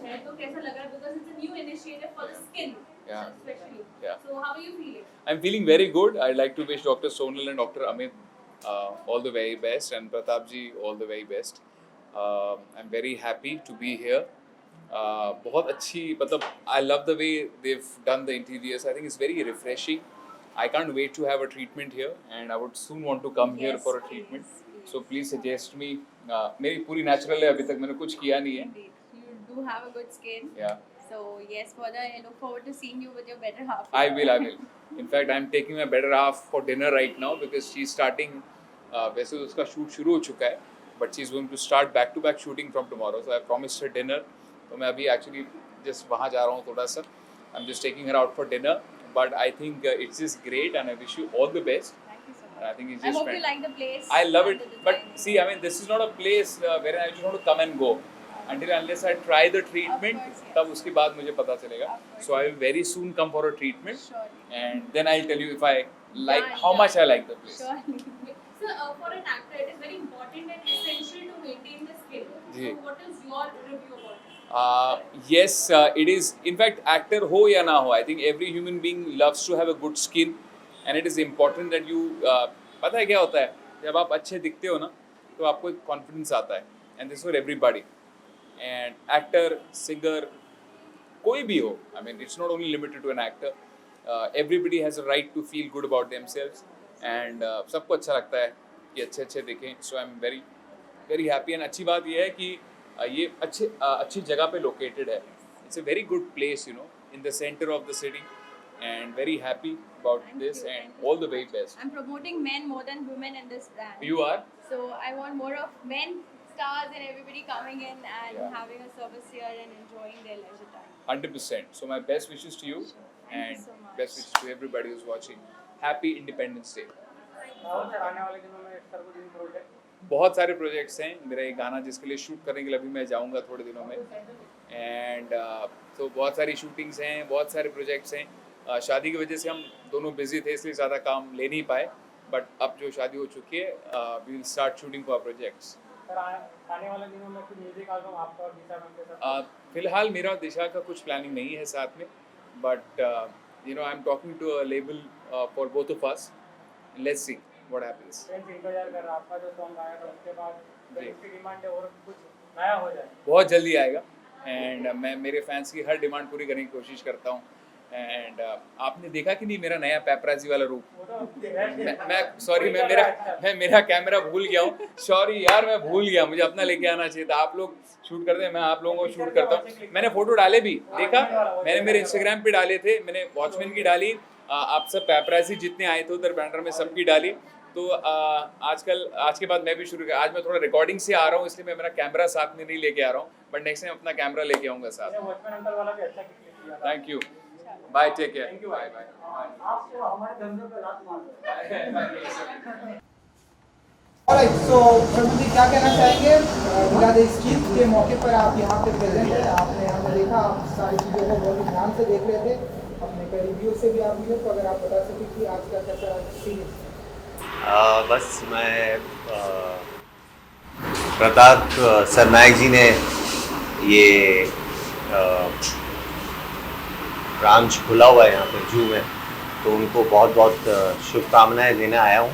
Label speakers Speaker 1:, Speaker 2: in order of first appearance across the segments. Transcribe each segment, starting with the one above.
Speaker 1: है तो कैसा लग रहा है because it's a new initiative for the skin
Speaker 2: Yeah.
Speaker 1: especially.
Speaker 2: Yeah.
Speaker 1: So how are you feeling?
Speaker 2: I'm feeling very good. I'd like to wish Dr. Sonal and Dr. Amit all the very best, and Pratap ji all the very best. I'm very happy to be here. बहुत अच्छी मतलब I love the way they've done the interiors. I think it's very refreshing. I can't wait to have a treatment here, and I would soon want to come here
Speaker 1: Yes,
Speaker 2: for a
Speaker 1: please,
Speaker 2: treatment.
Speaker 1: please.
Speaker 2: So please suggest me. मेरी पूरी natural है, अभी तक मैंने कुछ किया नहीं है.
Speaker 1: Indeed. You do have a good skin.
Speaker 2: Yeah.
Speaker 1: So yes, further I look forward to seeing you with your better half.
Speaker 2: I will. In fact, I'm taking my better half for dinner right now because she's starting. वैसे तो उसका shoot शुरू हो चुका है, but she's going to start back-to-back shooting from tomorrow. So I promised her dinner. तो मैं अभी actually just वहाँ जा रहा हूँ थोड़ा सा. I'm just taking her out for dinner. But I think it's just great, and I wish you all the best.
Speaker 1: Thank you so
Speaker 2: And I
Speaker 1: much.
Speaker 2: think it's
Speaker 1: I
Speaker 2: just.
Speaker 1: hope you like the place.
Speaker 2: I love
Speaker 1: and
Speaker 2: it,
Speaker 1: the
Speaker 2: but
Speaker 1: design.
Speaker 2: see, I mean, this is not a place where I just want to come and go. Until unless I try the treatment,
Speaker 1: Of course, yes.
Speaker 2: तब उसके बाद मुझे पता चलेगा.
Speaker 1: Of course.
Speaker 2: So I will very soon come for a treatment,
Speaker 1: Surely.
Speaker 2: and then I'll tell you if I like
Speaker 1: Yeah,
Speaker 2: how
Speaker 1: yeah.
Speaker 2: much I like the place.
Speaker 1: Surely. So for an actor, it is very important and essential to maintain the skin.
Speaker 2: Ji.
Speaker 1: So what is your review about it?
Speaker 2: Yes, it is. In fact, actor हो या ना हो, I think every human being loves to have a good skin, and it is important that you. पता है क्या होता है? जब आप अच्छे दिखते हो ना, तो आपको एक confidence आता है, and this is for everybody. And actor, singer, कोई भी हो. I mean, it's not only limited to an actor. Everybody has a right to feel good about themselves, and सबको अच्छा लगता है कि अच्छे दिखें. So I'm very, very happy, and अच्छी बात ये है कि ये अच्छी जगह पे लोकेटेड है. It's a very good place, you know, in the center of the city, and very happy about
Speaker 1: Thank
Speaker 2: this,
Speaker 1: you,
Speaker 2: and
Speaker 1: thank you
Speaker 2: all
Speaker 1: so
Speaker 2: the very
Speaker 1: much.
Speaker 2: best.
Speaker 1: I'm promoting men more than women in this brand.
Speaker 2: You are?
Speaker 1: So I want more of men stars and everybody coming in and
Speaker 2: Yeah.
Speaker 1: having a service here and enjoying their leisure time.
Speaker 2: 100%. So my best wishes to you,
Speaker 1: Thank you
Speaker 2: and
Speaker 1: so much.
Speaker 2: best wishes to everybody who's watching. Happy Independence Day.
Speaker 3: और sir आने वाले दिनों में सर्वजनिक project
Speaker 2: बहुत सारे projects हैं. मेरा एक गाना जिसके लिए शूट करने के लिए अभी मैं जाऊंगा थोड़े दिनों में, एंड तो बहुत सारी शूटिंग्स हैं, बहुत सारे प्रोजेक्ट्स हैं. शादी की वजह से हम दोनों बिजी थे, इसलिए ज़्यादा काम ले नहीं पाए. बट अब जो शादी हो चुकी है, we will start shooting for projects.
Speaker 3: Sir आने वाले दिनों में कुछ म्यूजिक एल्बम आपका और दिशा मैम के साथ
Speaker 2: फिलहाल मेरा और दिशा का कुछ प्लानिंग नहीं है साथ में, but you know I am talking to a label for both of us. Let's see what happens.
Speaker 3: Friends इंतजार कर रहा है आपका जो सॉन्ग आया था उसके बाद
Speaker 2: जी.
Speaker 3: फ्रेंड्स की डिमांड है और कुछ नया हो जाए.
Speaker 2: बहुत जल्दी आएगा, एंड मैं मेरे फैंस की हर डिमांड पूरी करने की कोशिश करता हूँ. एंड आपने देखा कि नहीं मेरा नया पेपराजी वाला रूप?
Speaker 3: वो तो
Speaker 2: मैं सॉरी, मैं मेरा कैमरा भूल गया हूँ. सॉरी यार, मैं भूल गया. मुझे अपना लेके आना चाहिए था. आप लोग शूट करते हैं, मैं आप लोगों को शूट करता हूँ. मैंने फोटो डाले भी, देखा मैंने मेरे इंस्टाग्राम पे डाले थे. मैंने वॉचमैन की डाली, आप सब पेपराजी जितने आए थे उधर बैंडर में सबकी डाली. तो आज के बाद मैं भी शुरू कर. आज मैं थोड़ा रिकॉर्डिंग से आ रहा हूँ, इसलिए मैं मेरा कैमरा साथ में नहीं लेके आ रहा हूँ, बट नेक्स्ट टाइम अपना कैमरा लेके आऊँगा साथ.
Speaker 3: वॉचमैन अंकल वाला भी अच्छा क्लिक किया था.
Speaker 2: Thank you. Bye, take care.
Speaker 3: Thank you.
Speaker 2: Bye bye.
Speaker 3: आपको हमारे धंधे पे लात मार दो.
Speaker 4: Alright, so प्रभु जी क्या कहना चाहेंगे? मिलाद ईद के मौके पर आप यहाँ पे प्रेजेंट हैं. आपने हमने देखा, आप सारी चीज़ों को बहुत ही ध्यान से देख रहे थे. अपने कई रिव्यू से भी आप मिले, तो अगर आप बता सकें कि आज का कैसा सीन है.
Speaker 5: बस मैं प्रताप सरनायक जी ने ये ब्रांच खुला हुआ है यहाँ पे जू में, तो उनको बहुत बहुत शुभकामनाएं देने आया हूँ.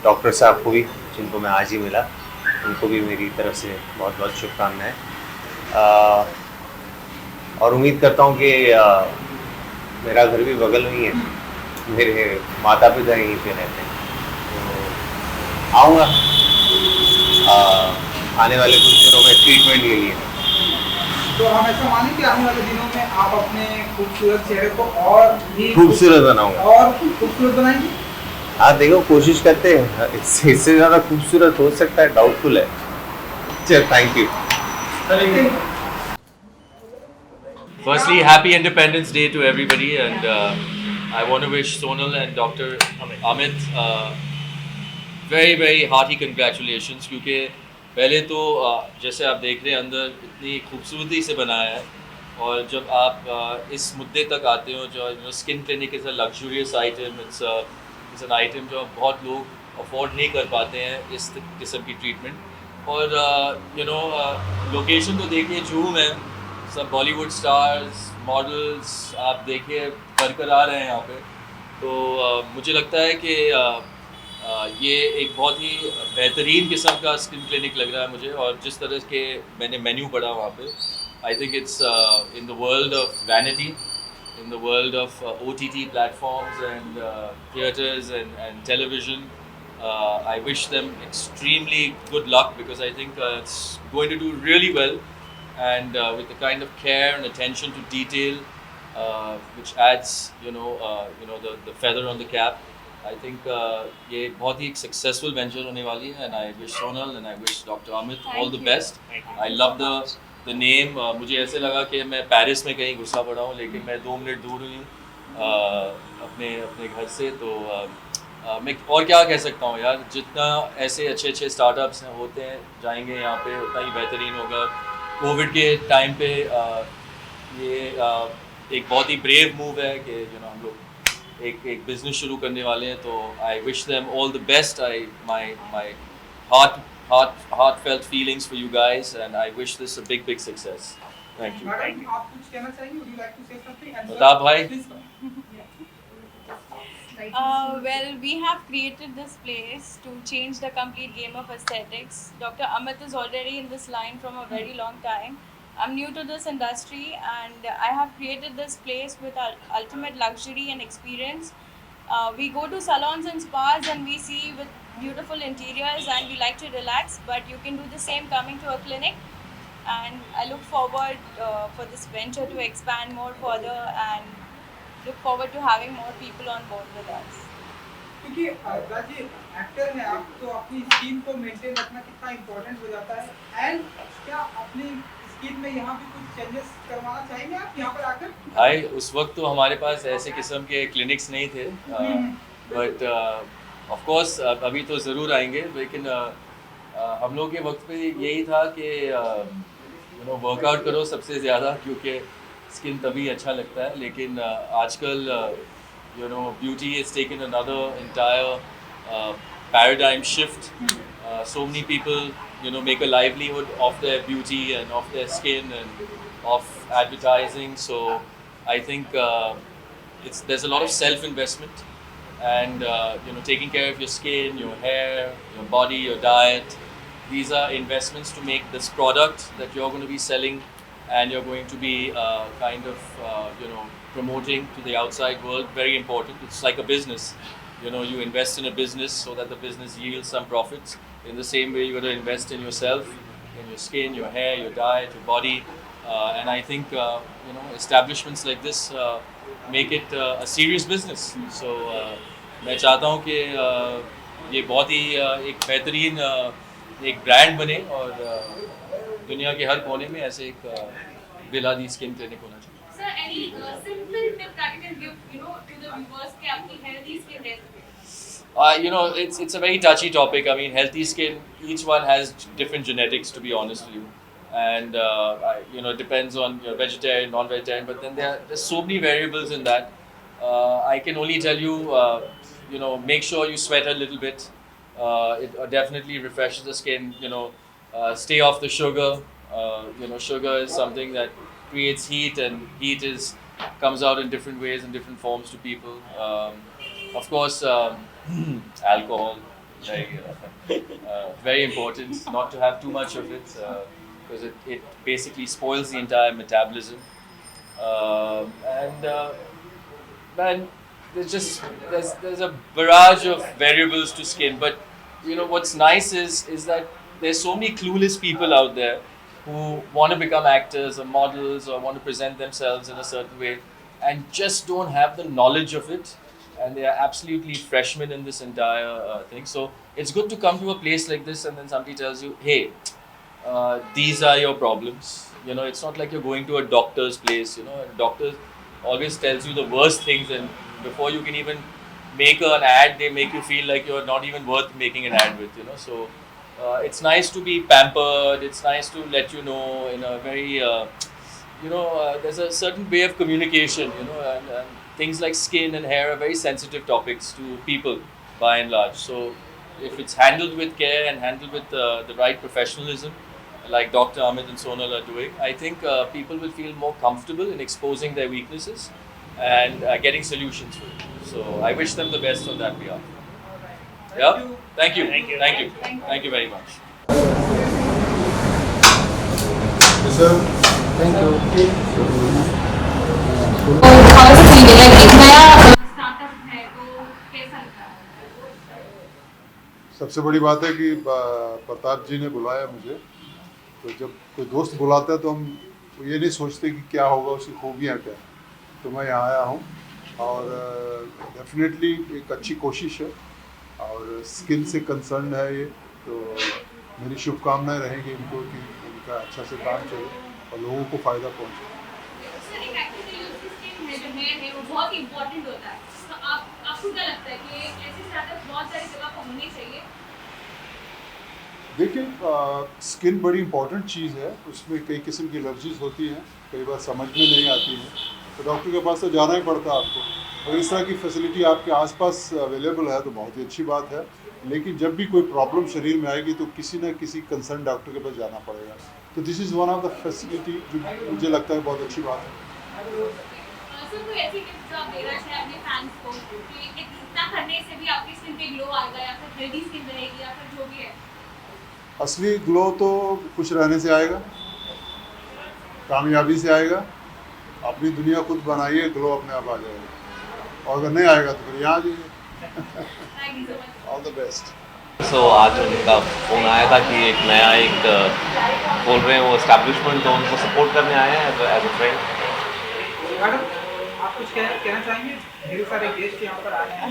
Speaker 5: डॉक्टर साहब को भी, जिनको मैं आज ही मिला, उनको भी मेरी तरफ से बहुत बहुत शुभकामनाएं. और उम्मीद करता हूँ कि मेरा घर भी बगल में ही है, मेरे माता पिता यहीं पे रहते हैं, तो आऊँगा आने वाले कुछ दिनों में ट्रीटमेंट के लिए.
Speaker 4: तो हम ऐसा मानें कि आने वाले दिनों में आप अपने खूबसूरत चेहरे को और भी
Speaker 5: खूबसूरत बनाऊँगा.
Speaker 4: और खूबसूरत बनाएंगे.
Speaker 5: हाँ देखो, कोशिश करते हैं. इससे ज़्यादा खूबसूरत हो सकता है, डाउटफुल है. चल, thank you.
Speaker 6: Firstly, happy Independence Day to everybody, and I want to wish Sonal and Dr. Amit very very hearty congratulations, क्योंकि पहले तो जैसे आप देख रहे हैं अंदर इतनी खूबसूरती से बनाया है, और जब आप इस मुद्दे तक आते हो जो skin clinic is a luxurious item. It's an item जो बहुत लोग अफोर्ड नहीं कर पाते हैं इस किस्म की ट्रीटमेंट. और लोकेशन तो देखिए जूम है, सब बॉलीवुड स्टार्स मॉडल्स आप देखिए बरकरार हैं यहाँ पे। तो मुझे लगता है कि ये एक बहुत ही बेहतरीन किस्म का स्किन क्लिनिक लग रहा है मुझे, और जिस तरह के मैंने मेन्यू पढ़ा वहाँ पे, I think it's in the world of vanity, in the world of OTT platforms and theaters and television. I wish them extremely good luck because I think it's going to do really well, and with the kind of care and attention to detail, which adds, the feather on the cap. I think ये बहुत ही एक successful venture होने वाली है, and I wish Sonal and I wish Dr. Amit all the best. I love the name. मुझे ऐसे लगा कि मैं पेरिस में कहीं घुसा पड़ा हूँ, लेकिन मैं 2 मिनट दूर हुई हूँ अपने घर से। तो मैं और क्या कह सकता हूँ यार, जितना ऐसे अच्छे स्टार्टअप्स होते हैं जाएंगे यहाँ पे उतना ही बेहतरीन होगा। कोविड के टाइम पे ये एक बहुत ही ब्रेव मूव है कि हम लोग एक बिजनेस शुरू करने वाले हैं। तो I wish them all the best. My heartfelt feelings for you guys, and I wish this a big success. Thank you.
Speaker 4: Madam आप कुछ कहना चाहेंगे? Would you like to say something? And
Speaker 6: Pratap भाई?
Speaker 4: please come.
Speaker 7: Well, we have created this place to change the complete game of aesthetics. Dr. Amit is already in this line from a very long time. I'm new to this industry, and I have created this place with ultimate luxury and experience. We go to salons and spas and we see with beautiful interiors and we like to relax, but you can do the same coming to a clinic, and I look forward for this venture to expand more further and look forward to having more people on board with us.
Speaker 4: क्योंकि Raj ji actor हैं आप, तो अपनी skin को maintain रखना कितना important हो जाता है। एंड क्या अपनी स्किन में यहाँ भी कुछ चेंजेस करवाना चाहेंगे आप यहाँ पर आकर?
Speaker 6: भाई उस वक्त तो हमारे पास ऐसे किस्म के क्लिनिक्स नहीं थे, बट ऑफ कोर्स अभी तो ज़रूर आएंगे। लेकिन हम लोग के वक्त पे यही था कि वर्कआउट करो सबसे ज़्यादा, क्योंकि स्किन तभी अच्छा लगता है। लेकिन आजकल beauty has taken another entire paradigm shift. So many people make a livelihood of their beauty and of their skin and of advertising. So I think there's a lot of self investment, and taking care of your skin, your hair, your body, your diet. These are investments to make this product that you're going to be selling, and you're going to be kind of promoting to the outside world. Very important. It's like a business. You invest in a business so that the business yields some profits. In the same way, you got to invest in yourself, in your skin, your hair, your diet, your body. And I think establishments like this make it a serious business. So मैं चाहता हूँ कि ये बहुत ही एक बेहतरीन एक brand बने, और दुनिया के हर कोने में ऐसे एक बिलादी स्किन क्लिनिक होना चाहिए।
Speaker 1: Sir, any simple tip that you can give, to the viewers कि आपकी healthy skin है?
Speaker 6: It's a very touchy topic. I mean, healthy skin, each one has different genetics, to be honest with you. And, it depends on you're vegetarian, non-vegetarian, but then there's so many variables in that. I can only tell you, make sure you sweat a little bit. It definitely refreshes the skin, stay off the sugar. Sugar is something that creates heat, and heat comes out in different ways and different forms to people. Of course, alcohol, very important not to have too much of it, because it basically spoils the entire metabolism. Man, there's a barrage of variables to skin, but what's nice is that there's so many clueless people out there who want to become actors or models or want to present themselves in a certain way and just don't have the knowledge of it, and they are absolutely freshmen in this entire thing. So it's good to come to a place like this and then somebody tells you, hey, these are your problems. It's not like you're going to a doctor's place. A doctor always tells you the worst things, and before you can even make an ad, they make you feel like you're not even worth making an ad with. So it's nice to be pampered. It's nice to let you know in a very, there's a certain way of communication, and things like skin and hair are very sensitive topics to people by and large. So if it's handled with care and handled with the right professionalism, like Dr. Amit and Sonal are doing, I think people will feel more comfortable in exposing their weaknesses and getting solutions for it. So I wish them the best on that behalf. Yeah. Thank you. Thank you. Thank you. Thank you very much.
Speaker 8: Sir
Speaker 4: thank you
Speaker 1: startup है तो कैसा लगता है?
Speaker 8: सबसे बड़ी बात है कि प्रताप जी ने बुलाया मुझे, तो जब कोई दोस्त बुलाता है तो हम ये नहीं सोचते कि क्या होगा, उसकी खूबियाँ क्या, तो मैं यहाँ आया हूँ और डेफिनेटली एक अच्छी कोशिश है और स्किन से कंसर्न है ये, तो मेरी शुभकामनाएं रहेंगी इनको कि इनका अच्छा से काम चले और लोगों को फ़ायदा पहुँचे।
Speaker 1: सर एक एक्चुअली यूज स्किन है जो है वो बहुत इंपॉर्टेंट होता है, तो आपको क्या लगता है कि ऐसे स्टार्टअप बहुत सारी जगह पर होने चाहिए?
Speaker 8: देखिए स्किन बड़ी इंपॉर्टेंट चीज़ है, उसमें कई किस्म की एलर्जीज होती हैं, कई बार समझ में नहीं आती हैं, तो डॉक्टर के पास तो जाना ही पड़ता है आपको। और इस तरह की फैसिलिटी आपके आसपास अवेलेबल है तो बहुत ही अच्छी बात है, लेकिन जब भी कोई प्रॉब्लम शरीर में आएगी तो किसी न किसी कंसर्न डॉक्टर के पास जाना पड़ेगा, तो this is one of the facility जो मुझे लगता है बहुत अच्छी बात है।
Speaker 1: सर कोई ऐसी टिप्स जो आप देना चाहें अपने फैंस को कि इतना करने से भी आपकी स्किन पे ग्लो आएगा या फिर हेल्दी स्किन रहेगी या फिर जो भी है?
Speaker 8: असली ग्लो तो खुश रहने से आएगा, कामयाबी से आएगा, अपनी दुनिया खुद बनाइए, ग्लो अपने आप आ जाएगा, और अगर नहीं आएगा तो फिर यहाँ आ जाइए।
Speaker 1: Thank you so much.
Speaker 8: All the best.
Speaker 5: So आज उनका फ़ोन आया था कि एक नया खोल रहे हैं वो एस्टैब्लिशमेंट, तो उनको सपोर्ट करने आए हैं एज अ फ्रेंड।
Speaker 4: मैडम आप कुछ कहना चाहेंगे? ढेर सारे गेस्ट यहाँ पर आए हैं।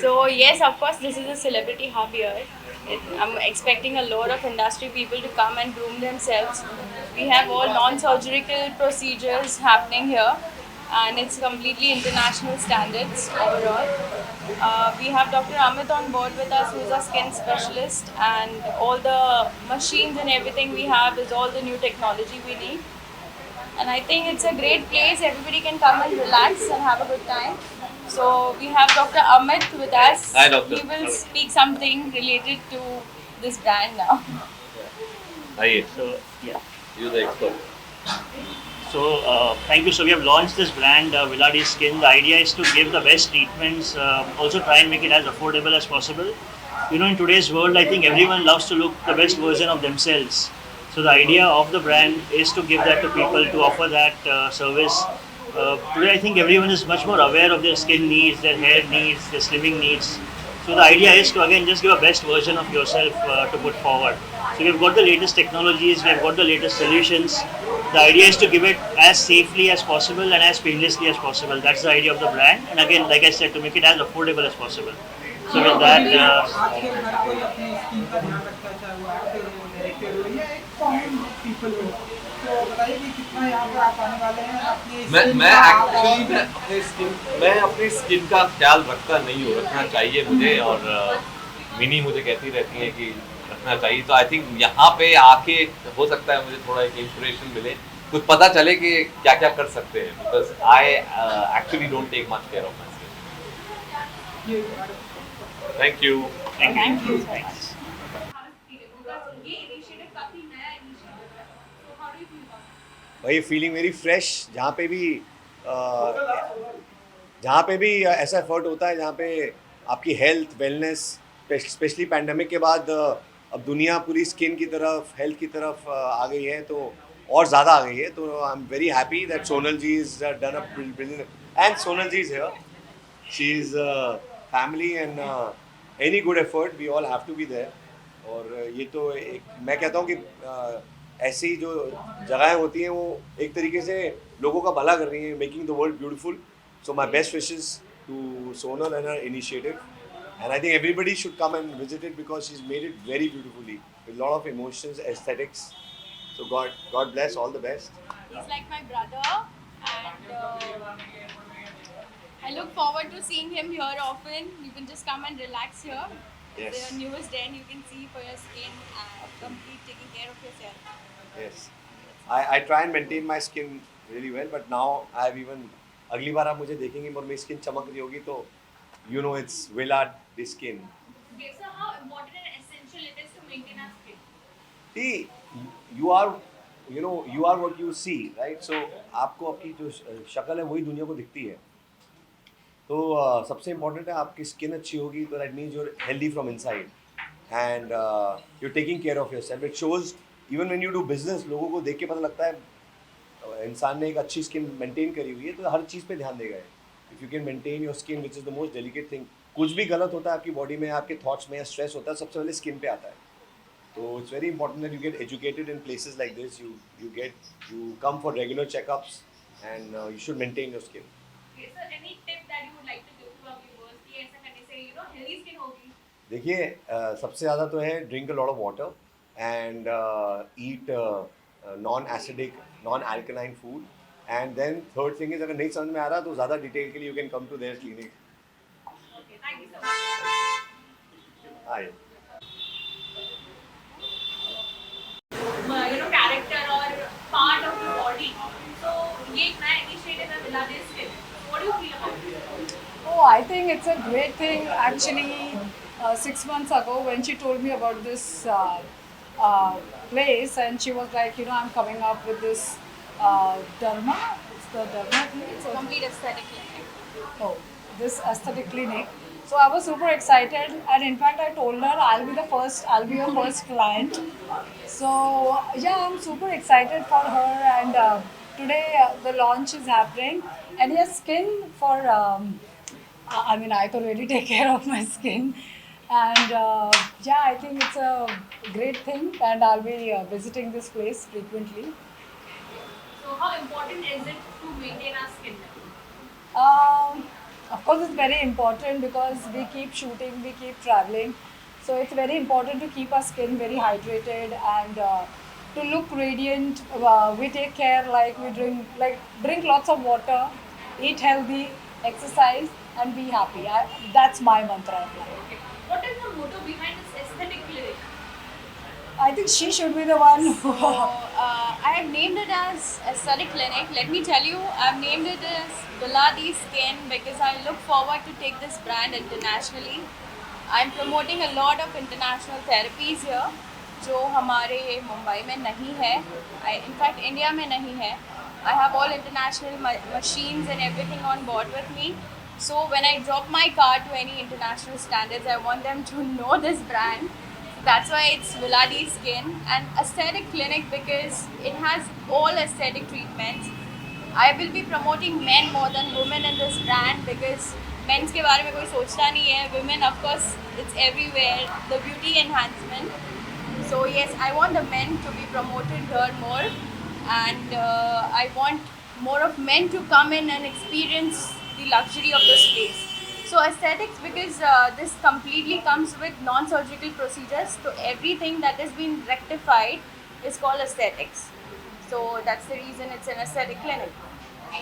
Speaker 7: So yes, of course, this is a celebrity hub here. I'm expecting a lot of industry people to come and groom themselves. We have all non-surgical procedures happening here, and it's completely international standards overall. We have Dr. Amit on board with us, who is a skin specialist, and all the machines and everything we have is all the new technology we need. And I think it's a great place. Everybody can come and relax and have a good time. So we have Dr. Amit with us.
Speaker 6: Hi, Doctor.
Speaker 7: He will speak something related to this brand now.
Speaker 6: Aye.
Speaker 9: So yeah.
Speaker 6: You're the expert.
Speaker 9: So thank you. So we have launched this brand, Villadi Skin. The idea is to give the best treatments. Also try and make it as affordable as possible. You know, in today's world, I think everyone loves to look the best version of themselves. So the idea of the brand is to give that to people, to offer that service. Today, I think everyone is much more aware of their skin needs, their hair needs, their slimming needs. So the idea is to again just give a best version of yourself to put forward. So we've got the latest technologies, we've got the latest solutions. The idea is to give it as safely as possible and as painlessly as possible. That's the idea of the brand. And again, like I said, to make it as affordable as possible. So with that,
Speaker 4: आजकल हर कोई अपनी skin का ध्यान रखता है, चाहे वो actor हो, डायरेक्टर हो या एक कॉमन पीपल हो, तो बताइए कि कितना यहाँ पर आप आने वाले हैं अपनी
Speaker 5: मैं अपनी स्किन का ख्याल रखता नहीं हूँ, रखना चाहिए मुझे, और मिनी मुझे कहती रहती है कि रखना चाहिए, तो आई थिंक यहाँ पे आके हो सकता है मुझे थोड़ा एक इंस्पिरेशन मिले, कुछ पता चले कि क्या क्या कर सकते हैं, because I actually don't take much care of my skin. Thank you.
Speaker 9: thank you. Thanks.
Speaker 1: ये इनिशिएटिव काफी नया इनिशिएटिव है, तो how do you feel about it?
Speaker 5: वही फीलिंग वेरी फ्रेश, जहाँ पे भी ऐसा एफर्ट होता है जहाँ पे आपकी हेल्थ वेलनेस, स्पेशली पैंडेमिक के बाद अब दुनिया पूरी स्किन की तरफ, हेल्थ की तरफ आ गई है, तो और ज़्यादा आ गई है, तो I am very happy that Sonal ji is done a brilliant, and Sonal ji is here, she is family, and any good effort we all have to be there. और ये तो एक मैं कहता हूँ कि ऐसी जो जगहें होती हैं वो एक तरीके से लोगों का भला कर रही हैं, making the world beautiful. So my best wishes to Sonal and her initiative, and I think everybody should come and visit it because she's made it very beautifully with a lot of emotions, aesthetics. So God bless, all the best.
Speaker 7: He's like my brother, and I look forward to seeing him here often. You can just come and relax here.
Speaker 5: Yes.
Speaker 7: The newest den you can see for your skin and complete taking care of yourself.
Speaker 5: Yes, I try and maintain my skin really well, but now I have even अगली बार आप मुझे देखेंगे और मेरी skin चमक रही होगी तो you know it's Villard the skin.
Speaker 1: Okay, so how important and essential it is to maintain our skin?
Speaker 10: See, you are you are what you see, right? So आपको आपकी जो शक्ल है वही दुनिया को दिखती है. तो सबसे इम्पोर्टेंट है आपकी स्किन अच्छी होगी तो that means you're healthy from inside and you taking care of yourself. It shows even when you do business, लोगों को देख के पता लगता है इंसान ने एक अच्छी स्किन मेंटेन करी हुई है, तो हर चीज़ पे ध्यान देगा. If you can maintain your skin which is the most delicate thing. कुछ भी गलत होता है आपकी बॉडी में, आपके थॉट्स में, स्ट्रेस होता है, सबसे पहले स्किन पे आता है. तो it's very important that you get educated in places like this. You come for regular checkups and you should maintain your skin.
Speaker 1: Okay, so any tip that you would like to give to our viewers कि ऐसा करने से healthy skin होगी?
Speaker 10: देखिए सबसे ज़्यादा तो है drink a lot of water and eat non acidic non alkaline food. And then third thing is, अगर नहीं समझ में आ रहा तो ज़्यादा डिटेल के लिए you can come to their clinic.
Speaker 1: Okay, thank you so much.
Speaker 10: Hi.
Speaker 1: Character or part of the body. So ये एक नया initiative है Vilade Skin. What do you feel about it?
Speaker 11: Oh, I think it's a great thing. Actually, 6 months ago, when she told me about this place, and she was like, I'm coming up with this Dharma. It's the Dharma clinic.
Speaker 7: It's a complete aesthetic clinic.
Speaker 11: Oh, this aesthetic clinic. So I was super excited, and in fact, I told her I'll be your first client. So yeah, I'm super excited for her, and today the launch is happening. And yes, skin for. I mean, I can really take care of my skin, and yeah, I think it's a great thing, and I'll be visiting this place frequently.
Speaker 1: So how important is it to maintain our skin?
Speaker 11: Of course, it's very important because we keep shooting, we keep traveling. So it's very important to keep our skin very hydrated and to look radiant. We take care, like we drink lots of water, eat healthy, exercise, and be happy. That's my mantra.
Speaker 1: Okay. What is the motto behind this aesthetic clinic?
Speaker 11: I think she should be the one who.
Speaker 7: I have named it as Aesthetic Clinic. Let me tell you, I've named it as Vilade Skin because I look forward to take this brand internationally. I'm promoting a lot of international therapies here, जो हमारे मुंबई में नहीं है. In fact, India में नहीं है. I have all international machines and everything on board with me. So when I drop my car to any international standards, I want them to know this brand. That's why it's Vilade Skin and Aesthetic Clinic because it has all aesthetic treatments. I will be promoting men more than women in this brand because men's के बारे में कोई सोचता नहीं है. Women, of course, it's everywhere. The beauty enhancement. So yes, I want the men to be promoted here more, and I want more of men to come in and experience the luxury of this place. So aesthetics because this completely comes with non-surgical procedures. So everything that has been rectified is called aesthetics. So that's the reason it's an aesthetic clinic.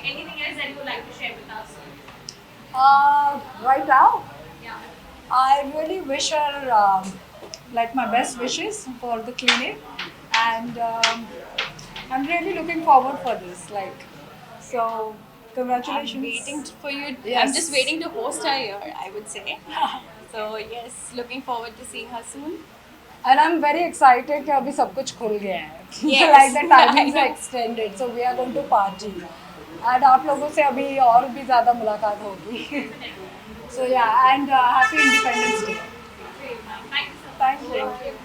Speaker 1: Anything else that you would like to share with us?
Speaker 11: Right now,
Speaker 1: Yeah.
Speaker 11: I really wish her like my best wishes for the clinic, and I'm really looking forward for this. So congratulations.
Speaker 7: I'm waiting for you.
Speaker 11: Yes.
Speaker 7: I'm just waiting to host her here, I would say. So yes, looking forward to seeing her soon.
Speaker 11: And I'm very excited कि अभी सब कुछ खुल गया है.
Speaker 7: Yes.
Speaker 11: Like the timings are extended, so we are going to party. And आप लोगों से अभी और भी ज़्यादा मुलाकात होगी. So yeah, and happy Independence Day.
Speaker 1: Great, ma'am. Thank you so much.
Speaker 11: Thank you.